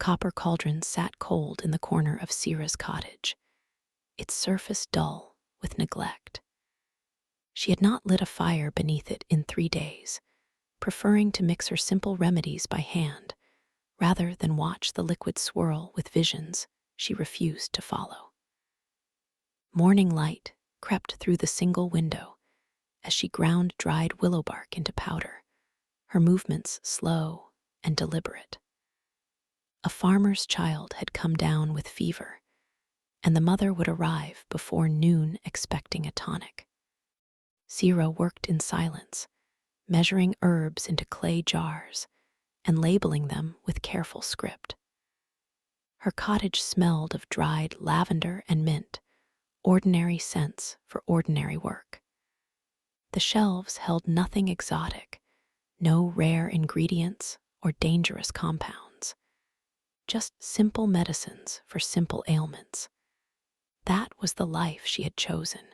copper cauldron sat cold in the corner of Sira's cottage, its surface dull with neglect. She had not lit a fire beneath it in 3 days, preferring to mix her simple remedies by hand rather than watch the liquid swirl with visions she refused to follow. Morning light crept through the single window as she ground dried willow bark into powder, her movements slow and deliberate. A farmer's child had come down with fever, and the mother would arrive before noon expecting a tonic. Sira worked in silence, measuring herbs into clay jars and labeling them with careful script. Her cottage smelled of dried lavender and mint, ordinary scents for ordinary work. The shelves held nothing exotic, no rare ingredients or dangerous compounds, just simple medicines for simple ailments. That was the life she had chosen,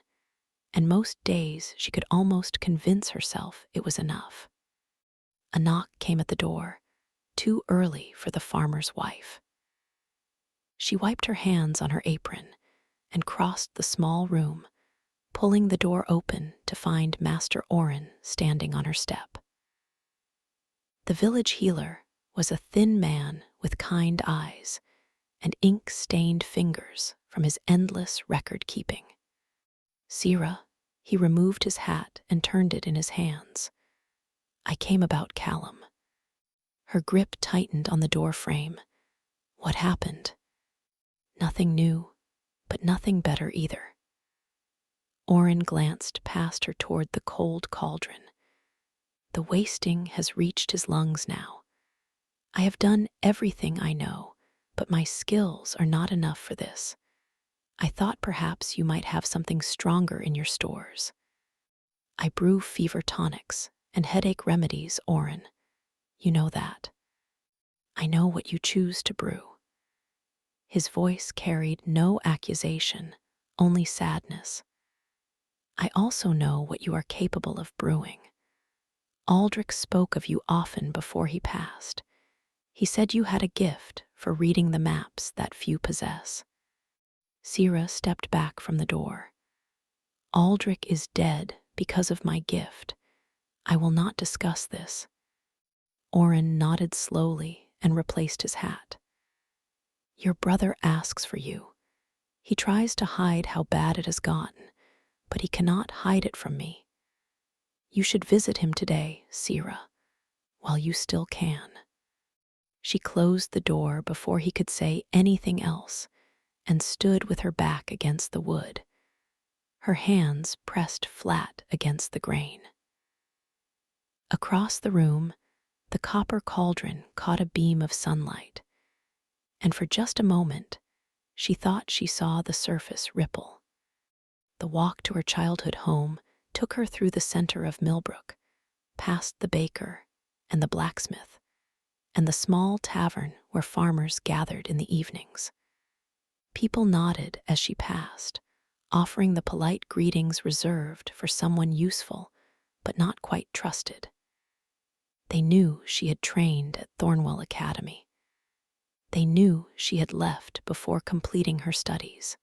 and most days she could almost convince herself it was enough. A knock came at the door, too early for the farmer's wife. She wiped her hands on her apron and crossed the small room, pulling the door open to find Master Oren standing on her step. The village healer was a thin man with kind eyes and ink-stained fingers from his endless record-keeping. Sira, he removed his hat and turned it in his hands. I came about Callum. Her grip tightened on the door frame. What happened? Nothing new, but nothing better either. Oren glanced past her toward the cold cauldron. The wasting has reached his lungs now. I have done everything I know, but my skills are not enough for this. I thought perhaps you might have something stronger in your stores. I brew fever tonics and headache remedies, Oren. You know that. I know what you choose to brew. His voice carried no accusation, only sadness. I also know what you are capable of brewing. Aldrich spoke of you often before he passed. He said you had a gift for reading the maps that few possess. Sira stepped back from the door. Aldrich is dead because of my gift. I will not discuss this. Oren nodded slowly and replaced his hat. Your brother asks for you. He tries to hide how bad it has gotten, but he cannot hide it from me. You should visit him today, Sira, while you still can. She closed the door before he could say anything else and stood with her back against the wood, her hands pressed flat against the grain. Across the room, the copper cauldron caught a beam of sunlight, and for just a moment, she thought she saw the surface ripple. The walk to her childhood home took her through the center of Millbrook, past the baker and the blacksmith, and the small tavern where farmers gathered in the evenings. People nodded as she passed, offering the polite greetings reserved for someone useful but not quite trusted. They knew she had trained at Thornwell Academy. They knew she had left before completing her studies.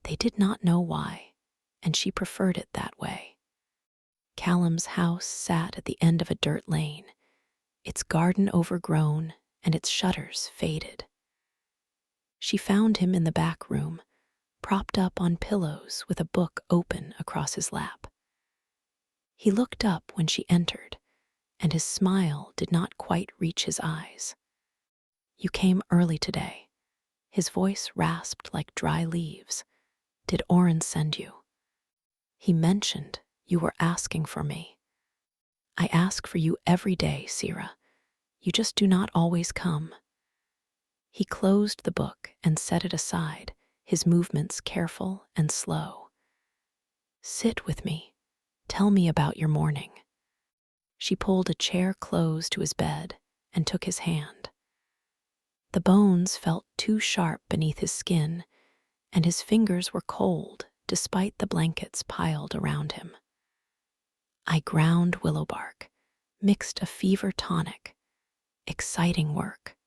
They did not know why, and she preferred it that way. Callum's house sat at the end of a dirt lane, its garden overgrown and its shutters faded. She found him in the back room, propped up on pillows with a book open across his lap. He looked up when she entered, and his smile did not quite reach his eyes. You came early today. His voice rasped like dry leaves. Did Oren send you? He mentioned you were asking for me. I ask for you every day, Sira. You just do not always come. He closed the book and set it aside, his movements careful and slow. Sit with me. Tell me about your morning. She pulled a chair close to his bed and took his hand. The bones felt too sharp beneath his skin, and his fingers were cold despite the blankets piled around him. I ground willow bark, mixed a fever tonic. Exciting work.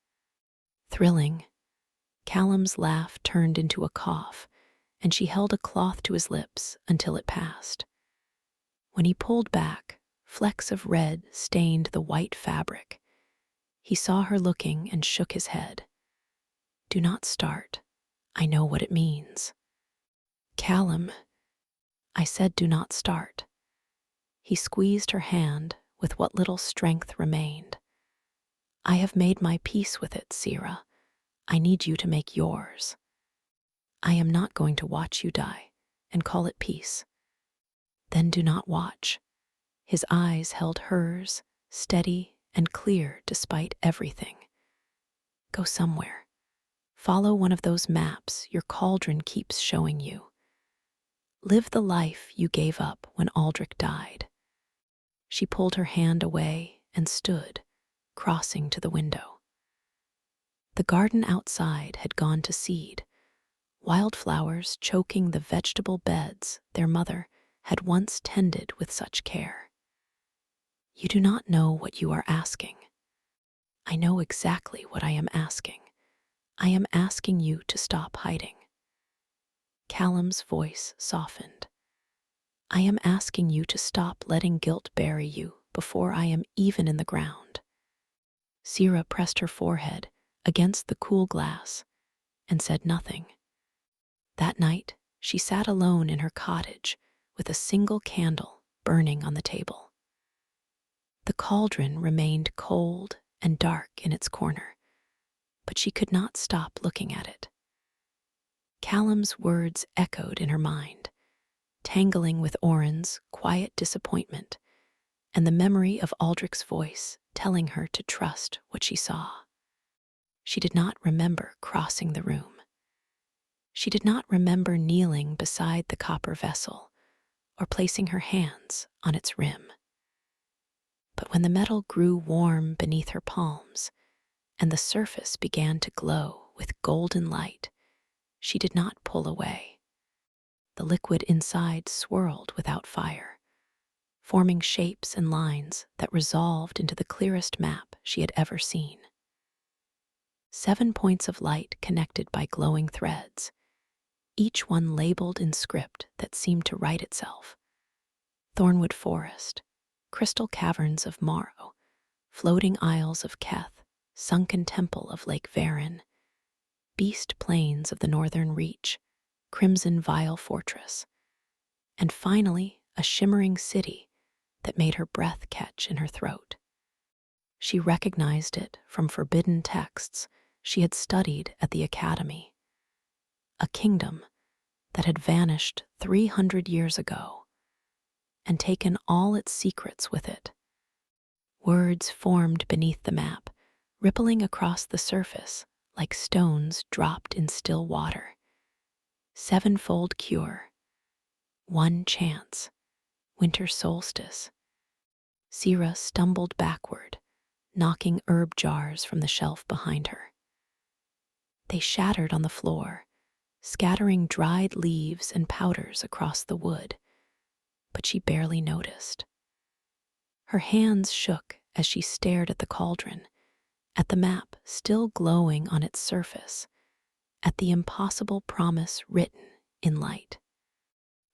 Thrilling, Callum's laugh turned into a cough, and she held a cloth to his lips until it passed. When he pulled back, flecks of red stained the white fabric. He saw her looking and shook his head. "Do not start. I know what it means." "Callum," I said, "do not start." He squeezed her hand with what little strength remained. "I have made my peace with it, Sira. I need you to make yours. I am not going to watch you die and call it peace." "Then do not watch." His eyes held hers, steady and clear despite everything. "Go somewhere. Follow one of those maps your cauldron keeps showing you. Live the life you gave up when Aldrich died." She pulled her hand away and stood, crossing to the window. The garden outside had gone to seed, wildflowers choking the vegetable beds their mother had once tended with such care. "You do not know what you are asking." "I know exactly what I am asking. I am asking you to stop hiding." Callum's voice softened. "I am asking you to stop letting guilt bury you before I am even in the ground." Sira pressed her forehead against the cool glass and said nothing. That night, she sat alone in her cottage with a single candle burning on the table. The cauldron remained cold and dark in its corner, but she could not stop looking at it. Callum's words echoed in her mind, tangling with Oren's quiet disappointment and the memory of Aldrich's voice telling her to trust what she saw. She did not remember crossing the room. She did not remember kneeling beside the copper vessel or placing her hands on its rim. But when the metal grew warm beneath her palms and the surface began to glow with golden light, she did not pull away. The liquid inside swirled without fire, forming shapes and lines that resolved into the clearest map she had ever seen. 7 points of light connected by glowing threads, each one labeled in script that seemed to write itself. Thornwood Forest, crystal caverns of Morrow, floating isles of Keth, sunken temple of Lake Varin, beast plains of the northern reach, crimson Vial Fortress, and finally a shimmering city that made her breath catch in her throat. She recognized it from forbidden texts she had studied at the academy. A kingdom that had vanished 300 years ago and taken all its secrets with it. Words formed beneath the map, rippling across the surface like stones dropped in still water. 7-fold cure, 1 chance, winter solstice. Sira stumbled backward, knocking herb jars from the shelf behind her. They shattered on the floor, scattering dried leaves and powders across the wood, but she barely noticed. Her hands shook as she stared at the cauldron, at the map still glowing on its surface, at the impossible promise written in light.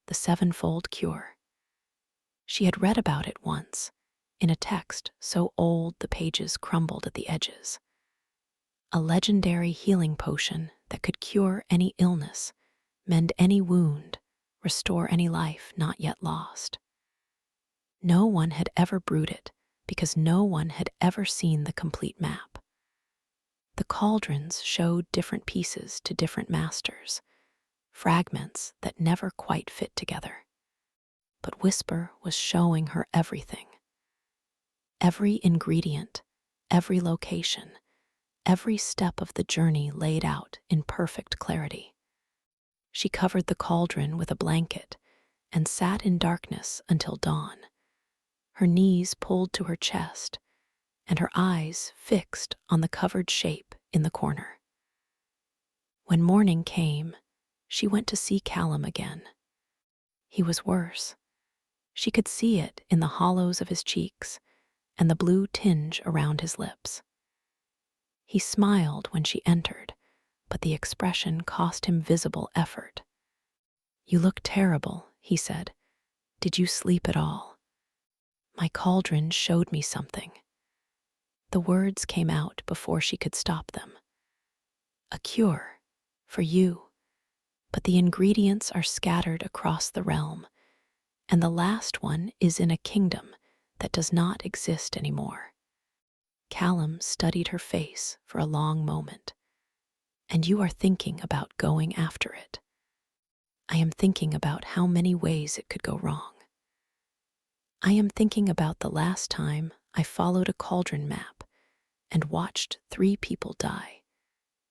The 7-fold cure. She had read about it once, in a text so old the pages crumbled at the edges. A legendary healing potion that could cure any illness, mend any wound, restore any life not yet lost. No one had ever brewed it because no one had ever seen the complete map. The cauldrons showed different pieces to different masters, fragments that never quite fit together. But Whisper was showing her everything. Every ingredient, every location, every step of the journey laid out in perfect clarity. She covered the cauldron with a blanket and sat in darkness until dawn, her knees pulled to her chest and her eyes fixed on the covered shape in the corner. When morning came, she went to see Callum again. He was worse. She could see it in the hollows of his cheeks and the blue tinge around his lips. He smiled when she entered, but the expression cost him visible effort. "You look terrible," he said. "Did you sleep at all?" "My cauldron showed me something." The words came out before she could stop them. "A cure. For you. But the ingredients are scattered across the realm, and the last one is in a kingdom that does not exist anymore." Callum studied her face for a long moment. "And you are thinking about going after it?" "I am thinking about how many ways it could go wrong. I am thinking about the last time I followed a cauldron map and watched 3 people die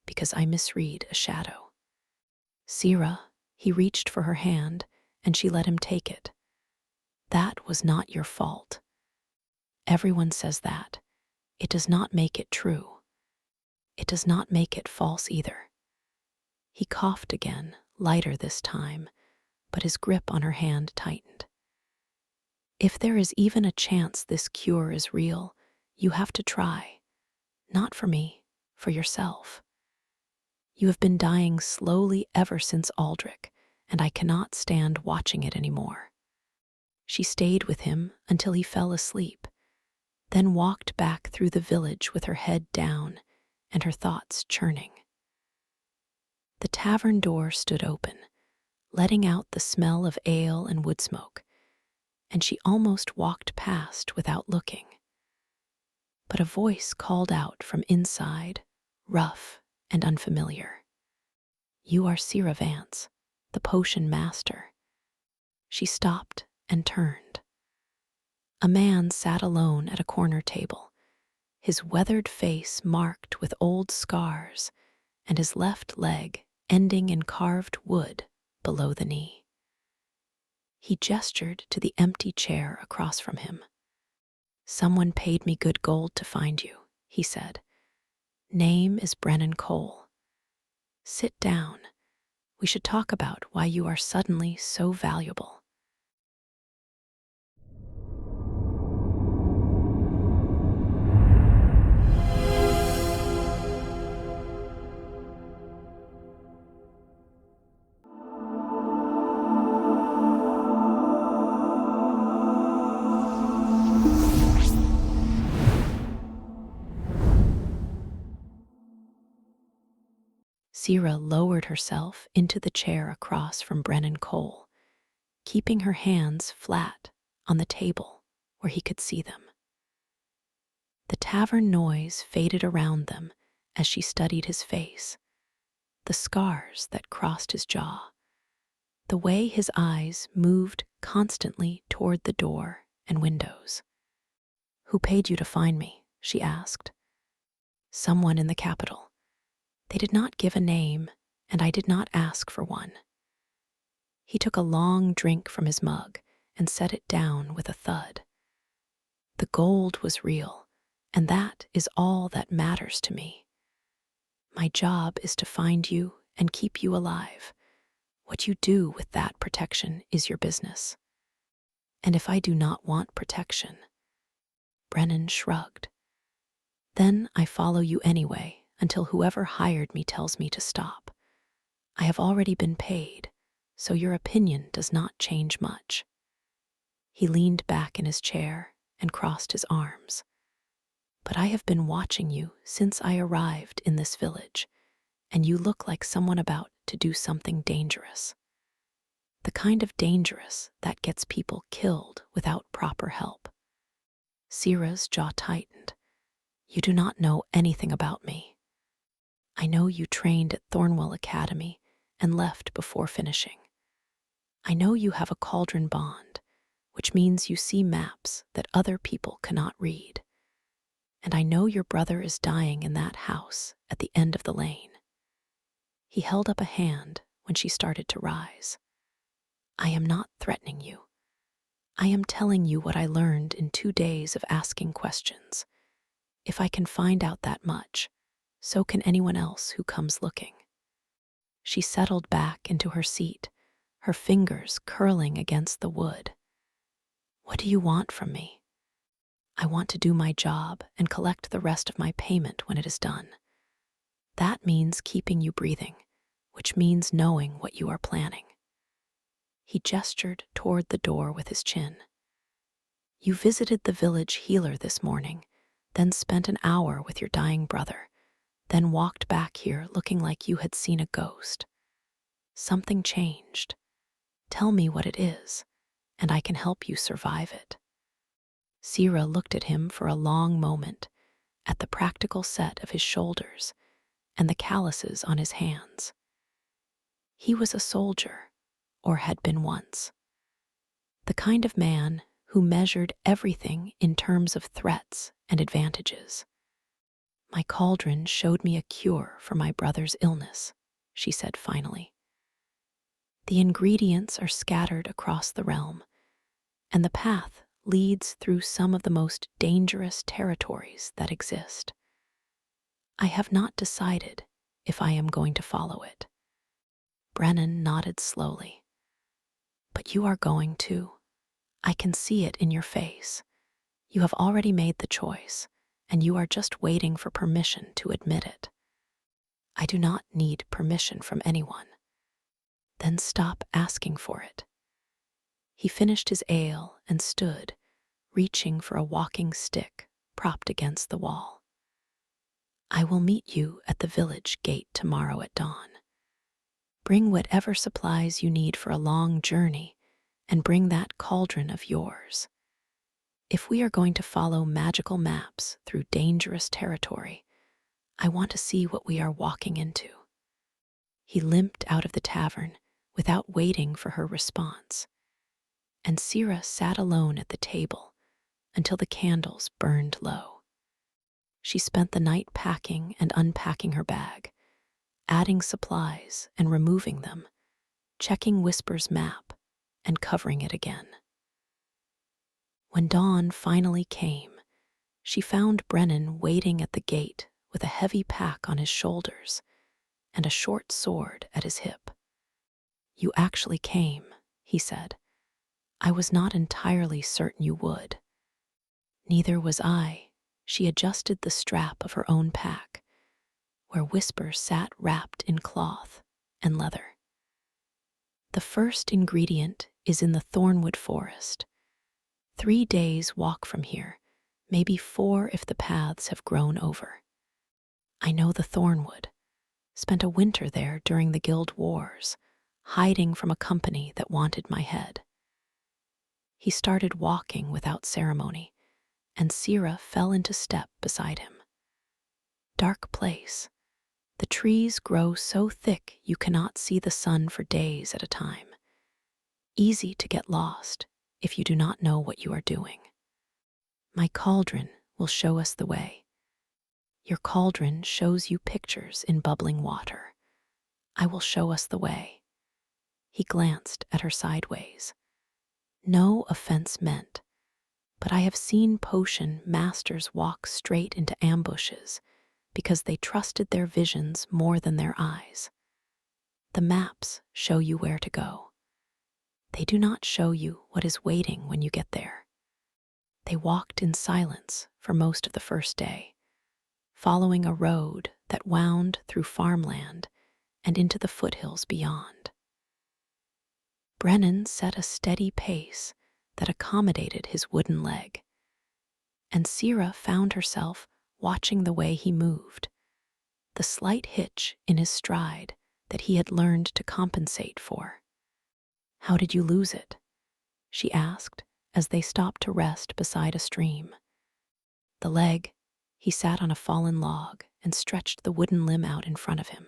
because I misread a shadow." "Sira," he reached for her hand, and she let him take it. "That was not your fault." "Everyone says that. It does not make it true. It does not make it false either." He coughed again, lighter this time, but his grip on her hand tightened. "If there is even a chance this cure is real, you have to try. Not for me, for yourself. You have been dying slowly ever since Aldrich, and I cannot stand watching it anymore." She stayed with him until he fell asleep, then walked back through the village with her head down and her thoughts churning. The tavern door stood open, letting out the smell of ale and wood smoke, and she almost walked past without looking. But a voice called out from inside, rough and unfamiliar. "You are Sira Vance, the potion master." She stopped and turned. A man sat alone at a corner table, his weathered face marked with old scars and his left leg ending in carved wood below the knee. He gestured to the empty chair across from him. "Someone paid me good gold to find you," he said. "Name is Brennan Cole. Sit down. We should talk about why you are suddenly so valuable." Sira lowered herself into the chair across from Brennan Cole, keeping her hands flat on the table where he could see them. The tavern noise faded around them as she studied his face, the scars that crossed his jaw, the way his eyes moved constantly toward the door and windows. "Who paid you to find me?" she asked. "Someone in the capital. They did not give a name, and I did not ask for one." He took a long drink from his mug and set it down with a thud. "The gold was real, and that is all that matters to me. My job is to find you and keep you alive. What you do with that protection is your business. And if I do not want protection—" Brennan shrugged. "Then I follow you anyway until whoever hired me tells me to stop. I have already been paid, so your opinion does not change much." He leaned back in his chair and crossed his arms. "But I have been watching you since I arrived in this village, and you look like someone about to do something dangerous. The kind of dangerous that gets people killed without proper help." Sira's jaw tightened. "You do not know anything about me. I know you trained at Thornwell Academy and left before finishing. I know you have a cauldron bond, which means you see maps that other people cannot read. And I know your brother is dying in that house at the end of the lane." He held up a hand when she started to rise. "I am not threatening you. I am telling you what I learned in 2 days of asking questions. If I can find out that much, so can anyone else who comes looking." She settled back into her seat, her fingers curling against the wood. "What do you want from me?" "I want to do my job and collect the rest of my payment when it is done." That means keeping you breathing, which means knowing what you are planning. He gestured toward the door with his chin. You visited the village healer this morning, then spent an hour with your dying brother, then walked back here looking like you had seen a ghost. Something changed. Tell me what it is, and I can help you survive it. Sira looked at him for a long moment, at the practical set of his shoulders and the calluses on his hands. He was a soldier, or had been once. The kind of man who measured everything in terms of threats and advantages. My cauldron showed me a cure for my brother's illness, she said finally. The ingredients are scattered across the realm, and the path leads through some of the most dangerous territories that exist. I have not decided if I am going to follow it. Brennan nodded slowly. But you are going to. I can see it in your face. You have already made the choice, and you are just waiting for permission to admit it. I do not need permission from anyone. Then stop asking for it. He finished his ale and stood, reaching for a walking stick propped against the wall. I will meet you at the village gate tomorrow at dawn. Bring whatever supplies you need for a long journey, and bring that cauldron of yours. If we are going to follow magical maps through dangerous territory, I want to see what we are walking into. He limped out of the tavern without waiting for her response, and Sira sat alone at the table until the candles burned low. She spent the night packing and unpacking her bag, adding supplies and removing them, checking Whisper's map and covering it again. When dawn finally came, she found Brennan waiting at the gate with a heavy pack on his shoulders and a short sword at his hip. You actually came, he said. I was not entirely certain you would. Neither was I. She adjusted the strap of her own pack, where Whisper sat wrapped in cloth and leather. The first ingredient is in the Thornwood Forest. 3 days' walk from here, maybe 4 if the paths have grown over. I know the Thornwood. Spent a winter there during the Guild Wars, hiding from a company that wanted my head. He started walking without ceremony, and Sira fell into step beside him. Dark place. The trees grow so thick you cannot see the sun for days at a time. Easy to get lost if you do not know what you are doing. My cauldron will show us the way. Your cauldron shows you pictures in bubbling water. I will show us the way. He glanced at her sideways. No offense meant, but I have seen potion masters walk straight into ambushes because they trusted their visions more than their eyes. The maps show you where to go. They do not show you what is waiting when you get there. They walked in silence for most of the first day, following a road that wound through farmland and into the foothills beyond. Brennan set a steady pace that accommodated his wooden leg, and Sira found herself watching the way he moved, the slight hitch in his stride that he had learned to compensate for. How did you lose it? She asked as they stopped to rest beside a stream. The leg. He sat on a fallen log and stretched the wooden limb out in front of him.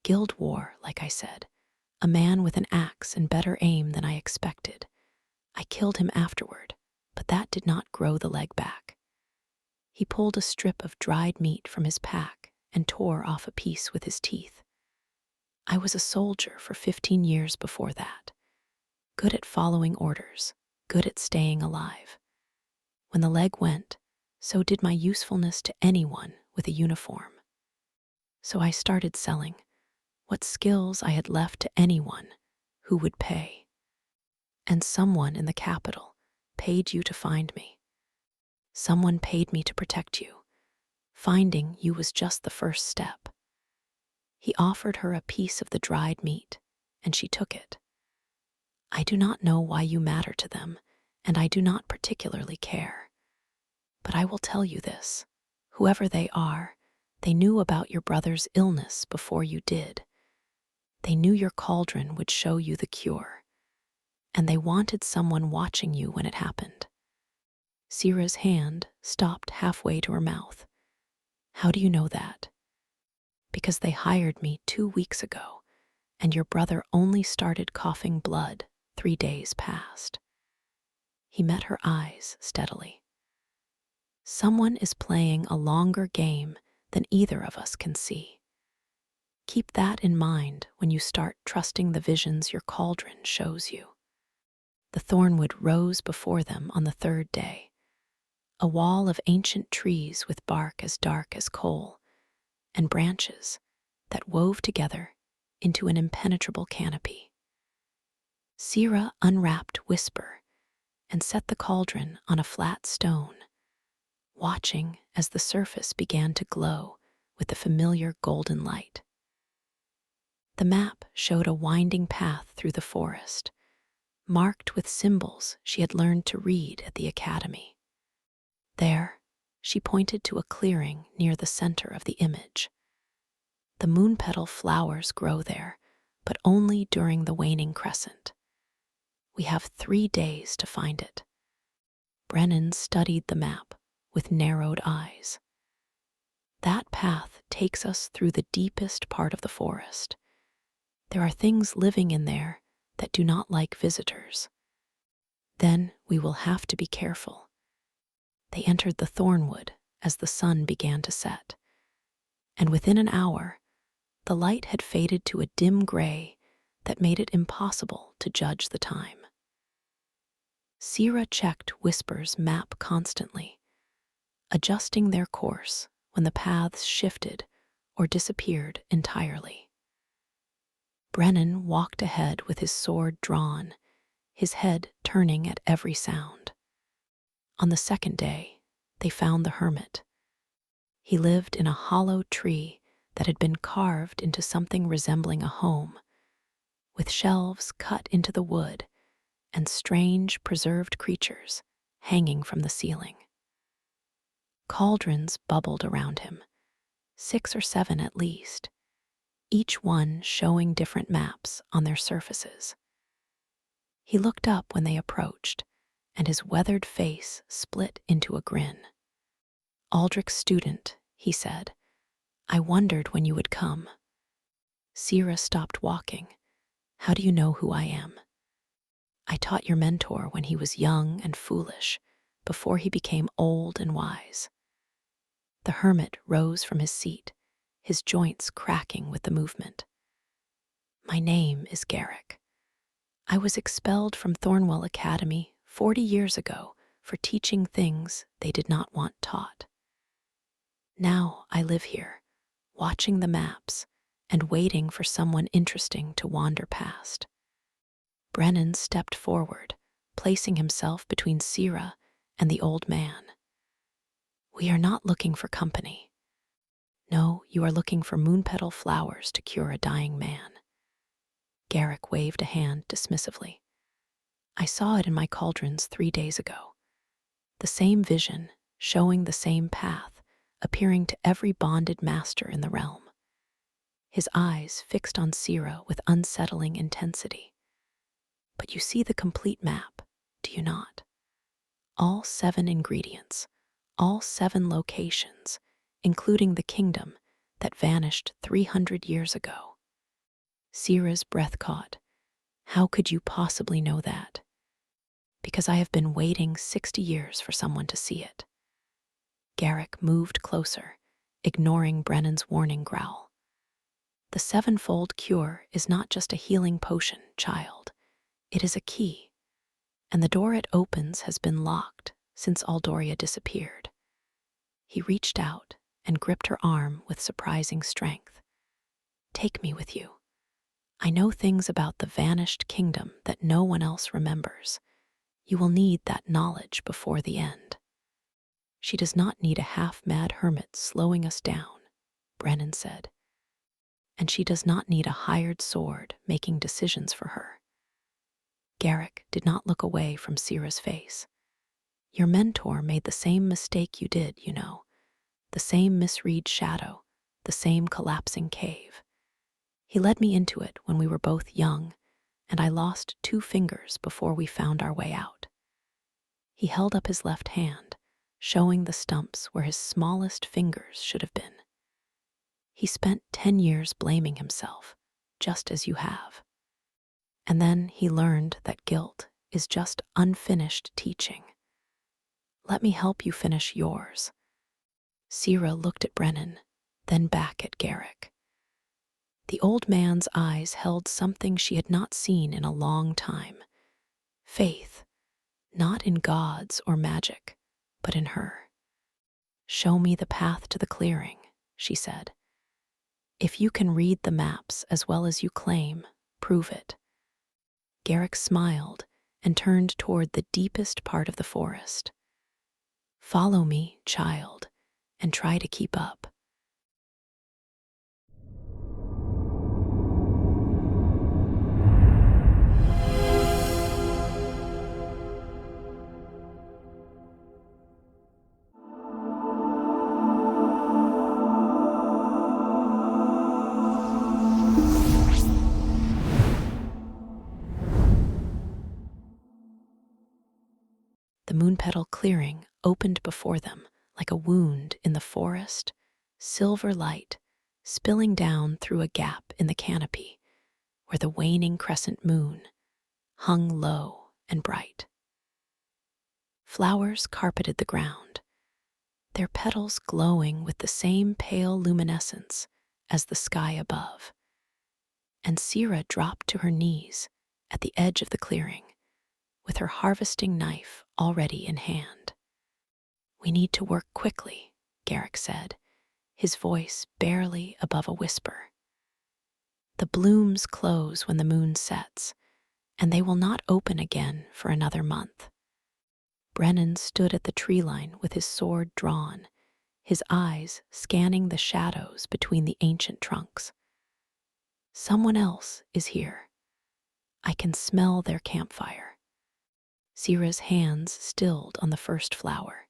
Guild War, like I said. A man with an axe and better aim than I expected. I killed him afterward, but that did not grow the leg back. He pulled a strip of dried meat from his pack and tore off a piece with his teeth. I was a soldier for 15 years before that. Good at following orders, good at staying alive. When the leg went, so did my usefulness to anyone with a uniform. So I started selling what skills I had left to anyone who would pay. And someone in the capital paid you to find me. Someone paid me to protect you. Finding you was just the first step. He offered her a piece of the dried meat, and she took it. I do not know why you matter to them, and I do not particularly care. But I will tell you this. Whoever they are, they knew about your brother's illness before you did. They knew your cauldron would show you the cure, and they wanted someone watching you when it happened. Sira's hand stopped halfway to her mouth. How do you know that? Because they hired me 2 weeks ago, and your brother only started coughing blood 3 days past. He met her eyes steadily. Someone is playing a longer game than either of us can see. Keep that in mind when you start trusting the visions your cauldron shows you. The thornwood rose before them on the 3rd day, a wall of ancient trees with bark as dark as coal, and branches that wove together into an impenetrable canopy. Sira unwrapped Whisper and set the cauldron on a flat stone, watching as the surface began to glow with the familiar golden light. The map showed a winding path through the forest, marked with symbols she had learned to read at the academy. There, she pointed to a clearing near the center of the image. The moon-petal flowers grow there, but only during the waning crescent. We have 3 days to find it. Brennan studied the map with narrowed eyes. That path takes us through the deepest part of the forest. There are things living in there that do not like visitors. Then we will have to be careful. They entered the thornwood as the sun began to set, and within an hour, the light had faded to a dim gray that made it impossible to judge the time. Sira checked Whisper's map constantly, adjusting their course when the paths shifted or disappeared entirely. Brennan walked ahead with his sword drawn, his head turning at every sound. On the 2nd day, they found the hermit. He lived in a hollow tree that had been carved into something resembling a home, with shelves cut into the wood and strange preserved creatures hanging from the ceiling. Cauldrons bubbled around him, 6 or 7 at least, each one showing different maps on their surfaces. He looked up when they approached, and his weathered face split into a grin. "Aldrich's student," he said. "I wondered when you would come." Sira stopped walking. "How do you know who I am?" "I taught your mentor when he was young and foolish, before he became old and wise." The hermit rose from his seat, his joints cracking with the movement. "My name is Garrick. I was expelled from Thornwell Academy 40 years ago for teaching things they did not want taught. Now I live here, watching the maps and waiting for someone interesting to wander past." Brennan stepped forward, placing himself between Sira and the old man. "We are not looking for company. No, you are looking for moon-petal flowers to cure a dying man." Garrick waved a hand dismissively. "I saw it in my cauldrons 3 days ago. The same vision, showing the same path, appearing to every bonded master in the realm." His eyes fixed on Sira with unsettling intensity. "But you see the complete map, do you not? All 7 ingredients, all 7 locations, including the kingdom that vanished 300 years ago." Sira's breath caught. "How could you possibly know that?" "Because I have been waiting 60 years for someone to see it." Garrick moved closer, ignoring Brennan's warning growl. "The 7-fold cure is not just a healing potion, child. It is a key, and the door it opens has been locked since Aldoria disappeared." He reached out and gripped her arm with surprising strength. "Take me with you. I know things about the vanished kingdom that no one else remembers. You will need that knowledge before the end." "She does not need a half-mad hermit slowing us down," Brennan said. and she does not need a hired sword making decisions for her. Garrick did not look away from Sira's face. Your mentor made the same mistake you did, you know. The same misread shadow, the same collapsing cave. He led me into it when we were both young, and I lost 2 fingers before we found our way out. He held up his left hand, showing the stumps where his smallest fingers should have been. He spent 10 years blaming himself, just as you have. And then he learned that guilt is just unfinished teaching. Let me help you finish yours. Sira looked at Brennan, then back at Garrick. The old man's eyes held something she had not seen in a long time. Faith, not in gods or magic, but in her. Show me the path to the clearing, she said. If you can read the maps as well as you claim, prove it. Garrick smiled and turned toward the deepest part of the forest. Follow me, child, and try to keep up. The Moonpetal clearing opened before them like a wound in the forest, silver light spilling down through a gap in the canopy where the waning crescent moon hung low and bright. Flowers carpeted the ground, their petals glowing with the same pale luminescence as the sky above. And Sira dropped to her knees at the edge of the clearing, with her harvesting knife already in hand. We need to work quickly, Garrick said, his voice barely above a whisper. The blooms close when the moon sets, and they will not open again for another month. Brennan stood at the tree line with his sword drawn, his eyes scanning the shadows between the ancient trunks. Someone else is here. I can smell their campfire. Sira's hands stilled on the first flower.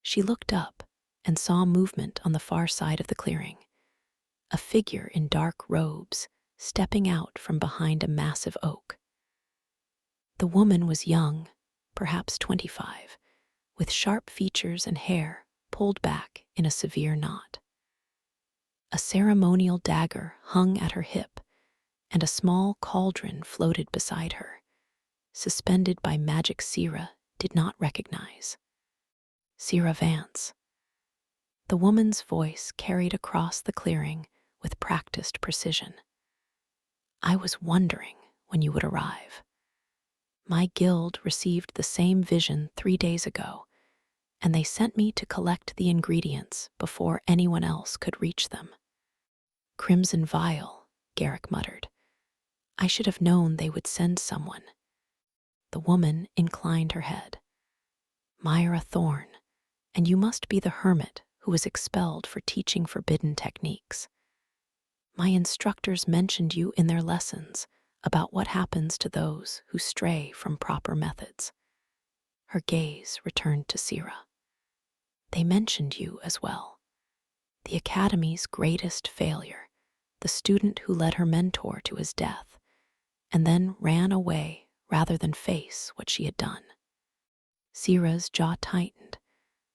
She looked up and saw movement on the far side of the clearing, a figure in dark robes stepping out from behind a massive oak. The woman was young, perhaps 25, with sharp features and hair pulled back in a severe knot. A ceremonial dagger hung at her hip, and a small cauldron floated beside her, suspended by magic Sira did not recognize. Sira Vance. The woman's voice carried across the clearing with practiced precision. I was wondering when you would arrive. My guild received the same vision 3 days ago, and they sent me to collect the ingredients before anyone else could reach them. Crimson Vial, Garrick muttered. I should have known they would send someone. The woman inclined her head. Myra Thorne, and you must be the hermit who was expelled for teaching forbidden techniques. My instructors mentioned you in their lessons about what happens to those who stray from proper methods. Her gaze returned to Sira. They mentioned you as well. The academy's greatest failure, the student who led her mentor to his death, and then ran away rather than face what she had done. Sira's jaw tightened,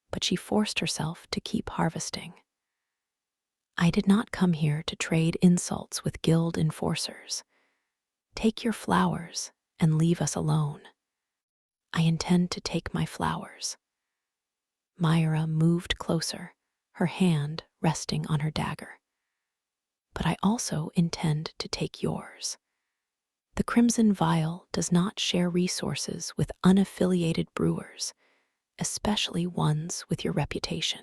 but she forced herself to keep harvesting. I did not come here to trade insults with guild enforcers. Take your flowers and leave us alone. I intend to take my flowers. Myra moved closer, her hand resting on her dagger. But I also intend to take yours. The Crimson Vial does not share resources with unaffiliated brewers, especially ones with your reputation.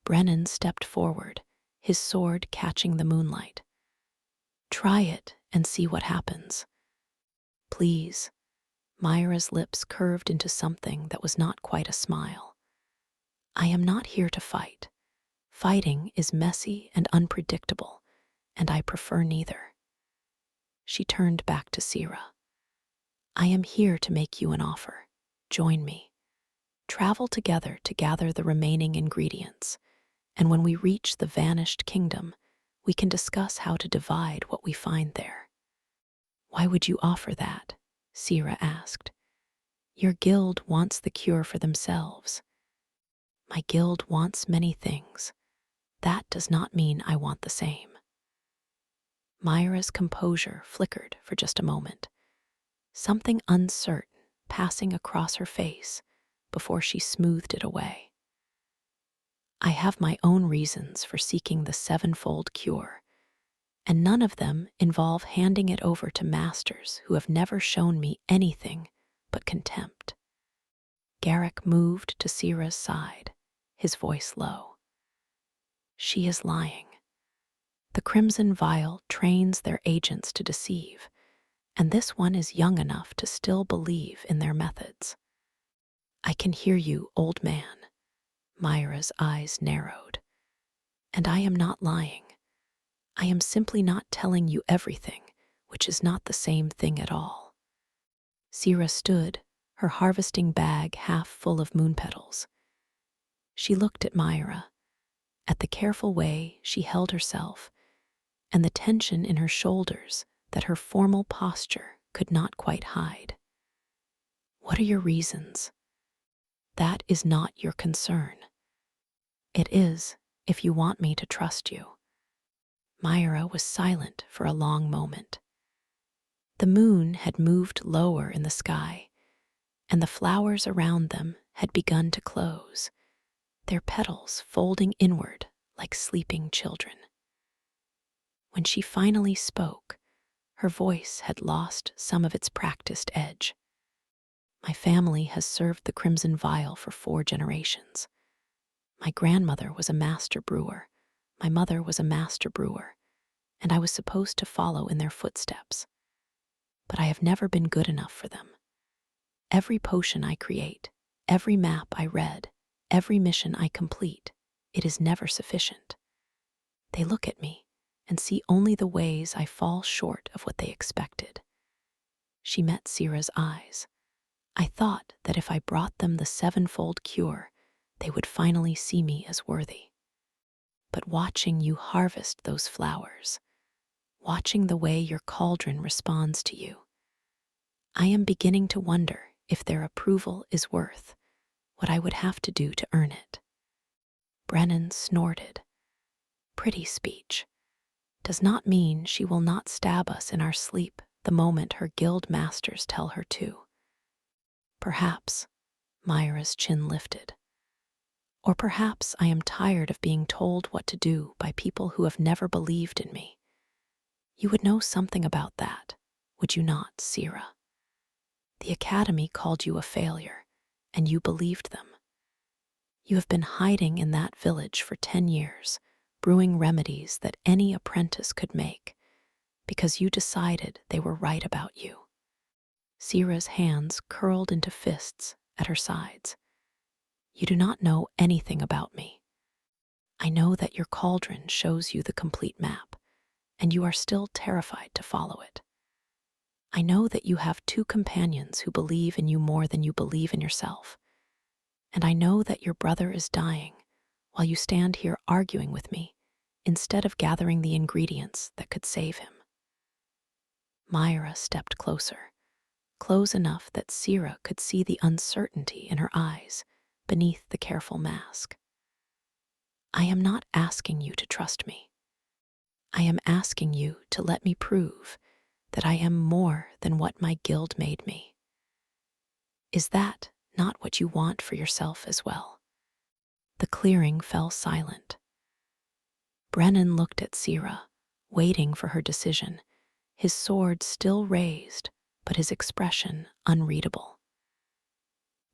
Brennan stepped forward, his sword catching the moonlight. Try it and see what happens. Please. Myra's lips curved into something that was not quite a smile. I am not here to fight. Fighting is messy and unpredictable, and I prefer neither. She turned back to Sira. I am here to make you an offer. Join me. Travel together to gather the remaining ingredients, and when we reach the vanished kingdom, we can discuss how to divide what we find there. Why would you offer that? Sira asked. Your guild wants the cure for themselves. My guild wants many things. That does not mean I want the same. Myra's composure flickered for just a moment, something uncertain passing across her face before she smoothed it away. I have my own reasons for seeking the sevenfold cure, and none of them involve handing it over to masters who have never shown me anything but contempt. Garrick moved to Sira's side, his voice low. She is lying. The Crimson Vial trains their agents to deceive, and this one is young enough to still believe in their methods. I can hear you, old man. Myra's eyes narrowed. And I am not lying. I am simply not telling you everything, which is not the same thing at all. Sira stood, her harvesting bag half full of moon petals. She looked at Myra, at the careful way she held herself, and the tension in her shoulders that her formal posture could not quite hide. What are your reasons? That is not your concern. It is, if you want me to trust you. Myra was silent for a long moment. The moon had moved lower in the sky, and the flowers around them had begun to close, their petals folding inward like sleeping children. When she finally spoke, her voice had lost some of its practiced edge. My family has served the Crimson Vial for 4 generations. My grandmother was a master brewer, my mother was a master brewer, and I was supposed to follow in their footsteps. But I have never been good enough for them. Every potion I create, every map I read, every mission I complete, it is never sufficient. They look at me and see only the ways I fall short of what they expected. She met Sira's eyes. I thought that if I brought them the sevenfold cure, they would finally see me as worthy. But watching you harvest those flowers, watching the way your cauldron responds to you, I am beginning to wonder if their approval is worth what I would have to do to earn it. Brennan snorted. Pretty speech. Does not mean she will not stab us in our sleep the moment her guild masters tell her to. Perhaps, Myra's chin lifted. Or perhaps I am tired of being told what to do by people who have never believed in me. You would know something about that, would you not, Sira? The Academy called you a failure, and you believed them. You have been hiding in that village for 10 years, brewing remedies that any apprentice could make, because you decided they were right about you. Sira's hands curled into fists at her sides. You do not know anything about me. I know that your cauldron shows you the complete map, and you are still terrified to follow it. I know that you have 2 companions who believe in you more than you believe in yourself, and I know that your brother is dying while you stand here arguing with me instead of gathering the ingredients that could save him. Myra stepped closer, close enough that Sira could see the uncertainty in her eyes beneath the careful mask. I am not asking you to trust me. I am asking you to let me prove that I am more than what my guild made me. Is that not what you want for yourself as well? The clearing fell silent. Brennan looked at Sira, waiting for her decision, his sword still raised, but his expression unreadable.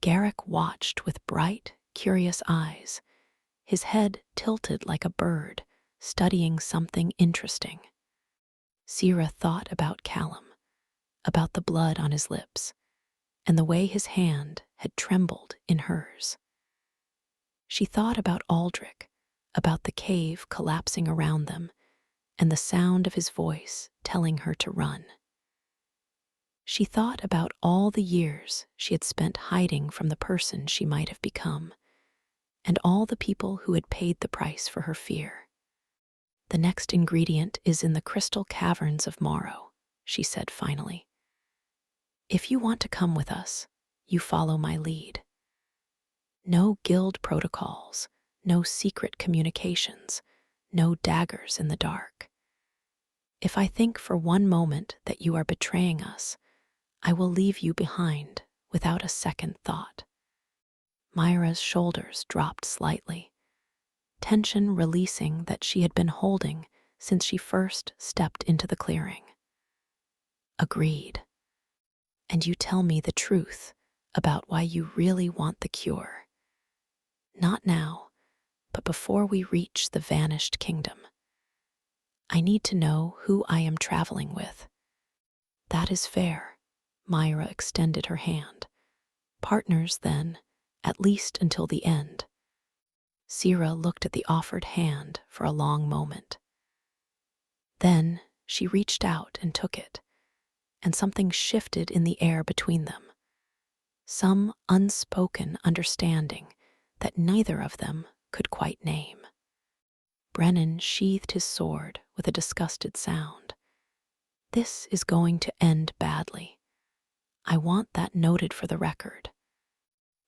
Garrick watched with bright, curious eyes, his head tilted like a bird, studying something interesting. Sira thought about Callum, about the blood on his lips, and the way his hand had trembled in hers. She thought about Aldrich, about the cave collapsing around them, and the sound of his voice telling her to run. She thought about all the years she had spent hiding from the person she might have become, and all the people who had paid the price for her fear. "The next ingredient is in the crystal caverns of Morrow," she said finally. "If you want to come with us, you follow my lead. No guild protocols, no secret communications, no daggers in the dark. If I think for one moment that you are betraying us, I will leave you behind without a second thought." Myra's shoulders dropped slightly, tension releasing that she had been holding since she first stepped into the clearing. "Agreed. And you tell me the truth about why you really want the cure. Not now, but before we reach the vanished kingdom. I need to know who I am traveling with." "That is fair." Myra extended her hand. "Partners, then, at least until the end." Sira looked at the offered hand for a long moment. Then she reached out and took it, and something shifted in the air between them. Some unspoken understanding that neither of them could quite name. Brennan sheathed his sword with a disgusted sound. "This is going to end badly. I want that noted for the record."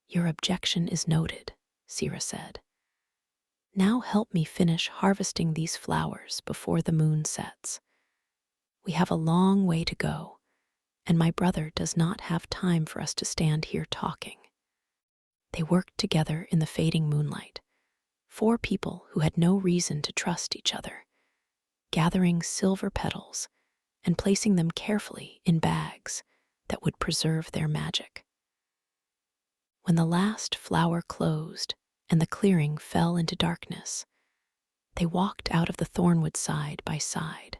"Your objection is noted," Sira said. "Now help me finish harvesting these flowers before the moon sets. We have a long way to go, and my brother does not have time for us to stand here talking." They worked together in the fading moonlight, 4 people who had no reason to trust each other, gathering silver petals and placing them carefully in bags that would preserve their magic. When the last flower closed and the clearing fell into darkness, they walked out of the thornwood side by side,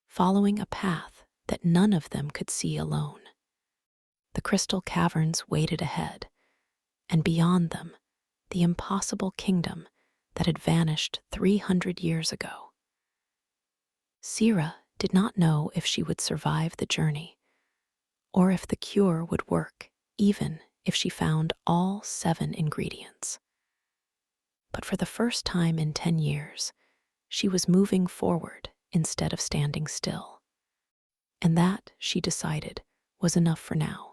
following a path that none of them could see alone. The crystal caverns waited ahead, and beyond them, the impossible kingdom that had vanished 300 years ago. Sira did not know if she would survive the journey, or if the cure would work even if she found all 7 ingredients. But for the first time in 10 years, she was moving forward instead of standing still. And that, she decided, was enough for now.